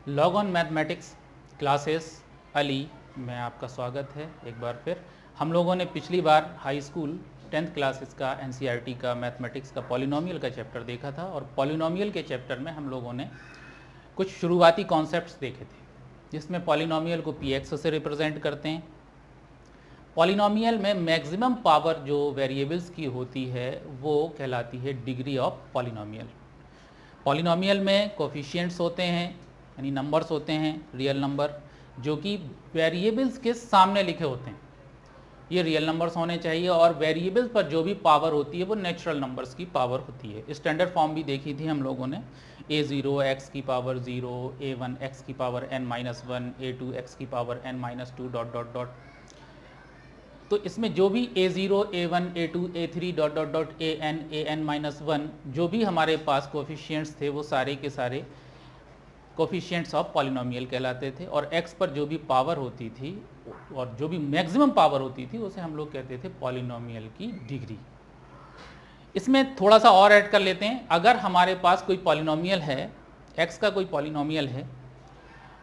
Log on mathematics classes Ali में आपका स्वागत है। एक बार फिर हम लोगों ने पिछली बार हाई स्कूल 10th क्लासेस का एनसीईआरटी का मैथमेटिक्स का पॉलिनोमियल का चैप्टर देखा था और पॉलिनोमियल के चैप्टर में हम लोगों ने कुछ शुरुआती कॉन्सेप्ट्स देखे थे जिसमें पॉलिनोमियल को px से रिप्रेजेंट करते हैं। पॉलिनोमियल में मैक्सिमम पावर जो वेरिएबल्स की होती है वो कहलाती है डिग्री ऑफ पॉलिनोमियल। पॉलिनोमियल में कोफिशिएंट्स होते हैं यानी नंबर्स होते हैं, रियल नंबर जो कि वेरिएबल्स के सामने लिखे होते हैं। ये रियल नंबर्स होने चाहिए और वेरिएबल्स पर जो भी पावर होती है वो नेचुरल नंबर्स की पावर होती है। स्टैंडर्ड फॉर्म भी देखी थी हम लोगों ने, a0 x की पावर 0, a1 x की पावर n-1, a2 x की power n-2 dot dot dot. तो इसमें जो भी a0, a1, a2, a3 dot dot dot an जो भी हमारे पास कोफिशिएंट्स थे वो सारे के सारे कोफिशिएंट्स ऑफ पॉलिनोमियल कहलाते थे और x पर जो भी पावर होती थी और जो भी मैक्सिमम पावर होती थी उसे हम लोग कहते थे पॉलिनोमियल की डिग्री। इसमें थोड़ा सा और ऐड कर लेते हैं। अगर हमारे पास कोई पॉलिनोमियल है, x का कोई पॉलिनोमियल है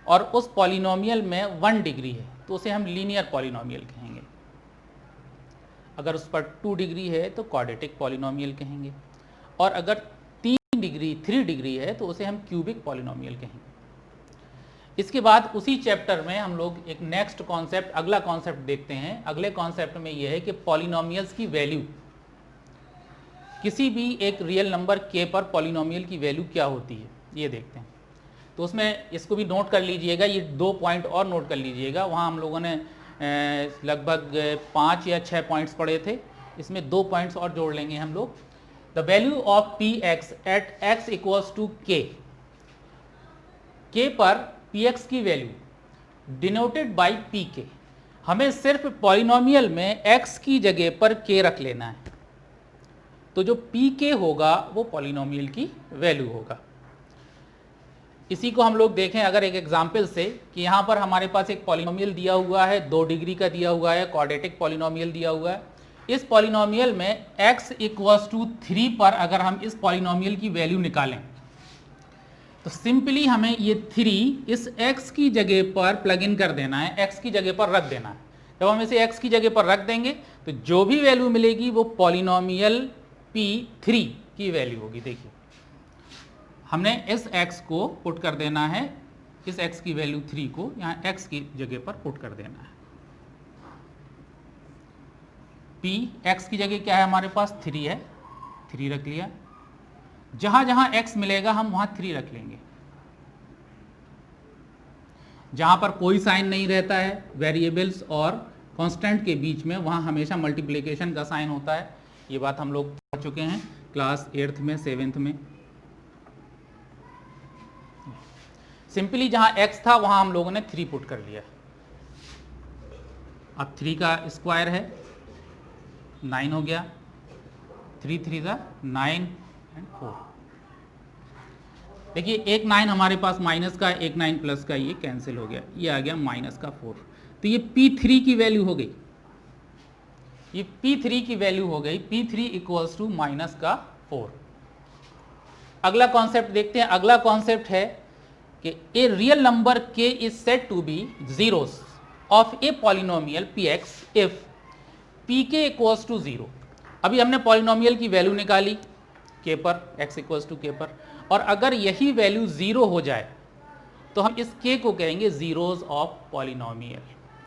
और उस पॉलिनोमियल में 1 डिग्री है तो उसे हम लीनियर पॉलिनोमियल कहेंगे। अगर उस पर 2 डिग्री है तो क्वाड्रेटिक पॉलिनोमियल कहेंगे और अगर 3 डिग्री है तो उसे हम क्यूबिक पॉलिनोमियल कहेंगे। इसके बाद उसी चैप्टर में हम लोग एक नेक्स्ट कॉन्सेप्ट, अगला कॉन्सेप्ट देखते हैं। अगले कॉन्सेप्ट में यह है कि पॉलिनोमियल्स की वैल्यू, किसी भी एक रियल नंबर k पर पॉलिनोमियल की वैल्यू क्या होती है ये देखते हैं। तो उसमें इसको भी नोट कर लीजिएगा, ये 2 पॉइंट और नोट कर लीजिएगा। वहाँ हम लोगों ने लगभग 5 या 6 पॉइंट्स पढ़े थे, इसमें 2 पॉइंट्स और जोड़ लेंगे हम लोग। The value of px at x equals to k, k पर px की वैल्यू डिनोटेड बाई pk। हमें सिर्फ पॉलिनोमियल में x की जगह पर k रख लेना है, तो जो pk होगा वो पॉलिनोमियल की वैल्यू होगा। इसी को हम लोग देखें अगर एक एग्जाम्पल से कि यहाँ पर हमारे पास एक पॉलिनोमियल दिया हुआ है, 2 डिग्री का दिया हुआ है, क्वाड्रेटिक पॉलिनोमियल दिया हुआ है। इस पॉलिनोमियल में x इक्वल्स टू 3 पर अगर हम इस पॉलिनोमियल की वैल्यू निकालें तो सिंपली हमें ये 3 इस x की जगह पर प्लग इन कर देना है, x की जगह पर रख देना है। जब हम इसे x की जगह पर रख देंगे तो जो भी वैल्यू मिलेगी वो पॉलिनोमियल p3 की वैल्यू होगी। देखिए हमने इस x को पुट कर देना है, इस x की वैल्यू 3 को यहाँ x की जगह पर पुट कर देना है। p x की जगह क्या है हमारे पास 3 है, 3 रख लिया। जहां जहां x मिलेगा हम वहां 3 रख लेंगे। जहां पर कोई साइन नहीं रहता है वेरिएबल्स और कांस्टेंट के बीच में, वहां हमेशा मल्टीप्लिकेशन का साइन होता है। ये बात हम लोग पढ़ चुके हैं क्लास 8th में, 7th में। सिंपली जहां x था वहां हम लोगों ने 3 पुट कर लिया। अब 3 का स्क्वायर है 9 हो गया, 3 3 9 एंड 4। देखिए एक 9 हमारे पास माइनस का, एक 9 प्लस का, ये कैंसिल हो गया, ये आ गया माइनस का 4। तो ये p3 की वैल्यू हो गई, ये p3 की वैल्यू हो गई, p3 इक्वल्स टू माइनस का 4। अगला कॉन्सेप्ट देखते हैं। अगला कॉन्सेप्ट है कि a real number k is said to be zeros of a polynomial px if pk equals to 0। अभी हमने पॉलिनोमियल की वैल्यू निकाली k पर, x इक्वल्स टू k पर, और अगर यही वैल्यू 0 हो जाए तो हम इस k को कहेंगे जीरोस ऑफ पॉलिनोमियल।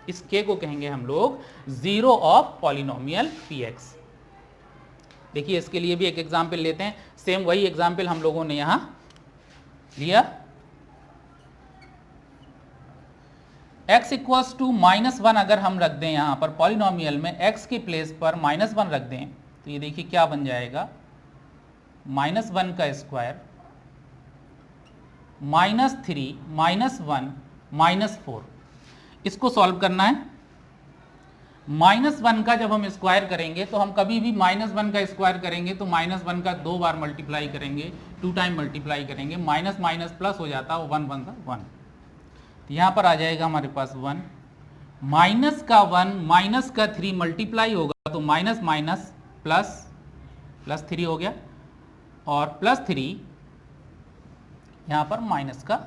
इस k को कहेंगे हम लोग जीरो ऑफ पॉलिनोमियल px। देखिए इसके लिए भी एक एग्जाम्पल लेते हैं। सेम वही एग्जाम्पल हम लोगों ने यहां लिया। x इक्वल्स टू -1 अगर हम रख दें यहां पर पॉलिनोमियल में, x की प्लेस पर -1 रख दें तो ये देखिए क्या बन जाएगा, -1 का स्क्वायर -3 -1 -4। इसको सॉल्व करना है। -1 का जब हम स्क्वायर करेंगे तो हम कभी भी -1 का स्क्वायर करेंगे तो -1 का 2 बार मल्टीप्लाई करेंगे, 2 टाइम मल्टीप्लाई करेंगे, माइनस माइनस प्लस हो जाता है, 1 1 1। तो यहाँ पर आ जाएगा हमारे पास 1, माइनस का 1 माइनस का 3 मल्टीप्लाई होगा तो माइनस माइनस प्लस, +3 हो गया, और +3 यहाँ पर -4।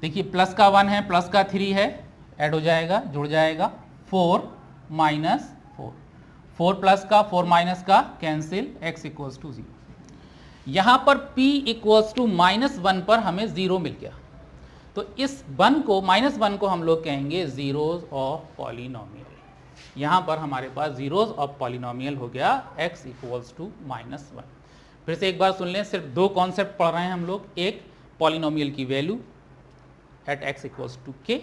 देखिए प्लस का 1 है, प्लस का 3 है, ऐड हो जाएगा, जुड़ जाएगा, 4 माइनस 4, 4 प्लस का 4 माइनस का कैंसिल, x इक्वल्स टू 0। यहाँ पर p इक्वल्स टू -1 पर हमें 0 मिल गया, तो इस 1 को -1 को हम लोग कहेंगे जीरोज ऑफ पॉलिनोमियल। यहाँ पर हमारे पास जीरोज ऑफ पॉलिनोमियल हो गया x इक्वल्स टू -1। फिर से एक बार सुन लें, सिर्फ दो कॉन्सेप्ट पढ़ रहे हैं हम लोग, एक पॉलिनोमियल की value at x equals to k,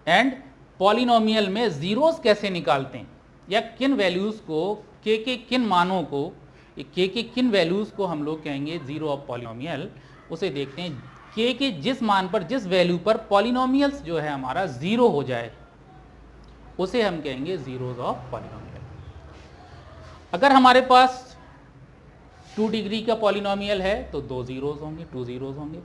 and polynomial में जीरोस कैसे निकालते हैं, या किन वैल्यूज को k के किन मानों को, k के किन वैल्यूज को हम लोग कहेंगे जीरो ऑफ पॉलिनोमियल, उसे देखते हैं। k के जिस मान पर, जिस वैल्यू पर पॉलिनोमियल्स जो है हमारा जीरो हो जाए, उसे हम कहेंगे जीरोज ऑफ पॉलिनोमियल। अगर हमारे पास 2 डिग्री का पॉलिनोमियल है तो 2 जीरोज होंगे, 2 जीरोज होंगे।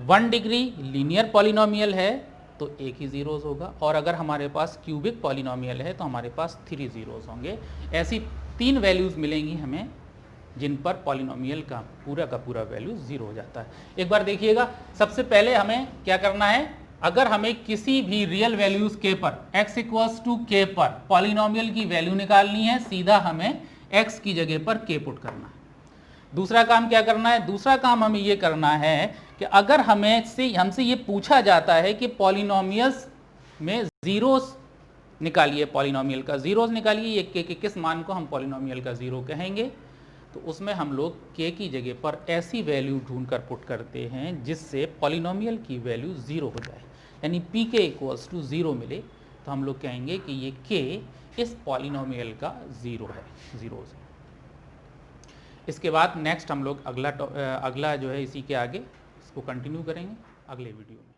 1 डिग्री लीनियर पॉलिनोमियल है तो एक ही जीरोज होगा, और अगर हमारे पास क्यूबिक पॉलिनोमियल है तो हमारे पास 3 जीरोज होंगे। ऐसी 3 वैल्यूज मिलेंगी हमें जिन पर पॉलिनोमियल का पूरा वैल्यू जीरो हो जाता है। एक बार देखिएगा, सबसे पहले हमें क्या करना है, अगर हमें किसी भी रियल वैल्यूज के पर x इक्वल्स टू k पर पॉलिनोमियल की वैल्यू निकालनी है, सीधा हमें x की जगह पर k पुट करना है। दूसरा काम क्या करना है, दूसरा काम हमें ये करना है कि अगर हमसे ये पूछा जाता है कि पॉलिनोमियल्स में जीरोस निकालिए, पॉलिनोमियल का जीरोस निकालिए, ये k के किस मान को हम पॉलिनोमियल का जीरो कहेंगे, तो उसमें हम लोग k की जगह पर ऐसी वैल्यू ढूंढ कर पुट करते हैं जिससे पॉलिनोमियल की वैल्यू जीरो हो जाए, यानी pk इक्वल्स टू 0 मिले, तो हम लोग कहेंगे कि ये k इस पॉलिनोमियल का जीरो है, जीरोस है। इसके बाद नेक्स्ट हम लोग अगला जो है इसी के आगे इसको कंटिन्यू करेंगे अगले वीडियो में।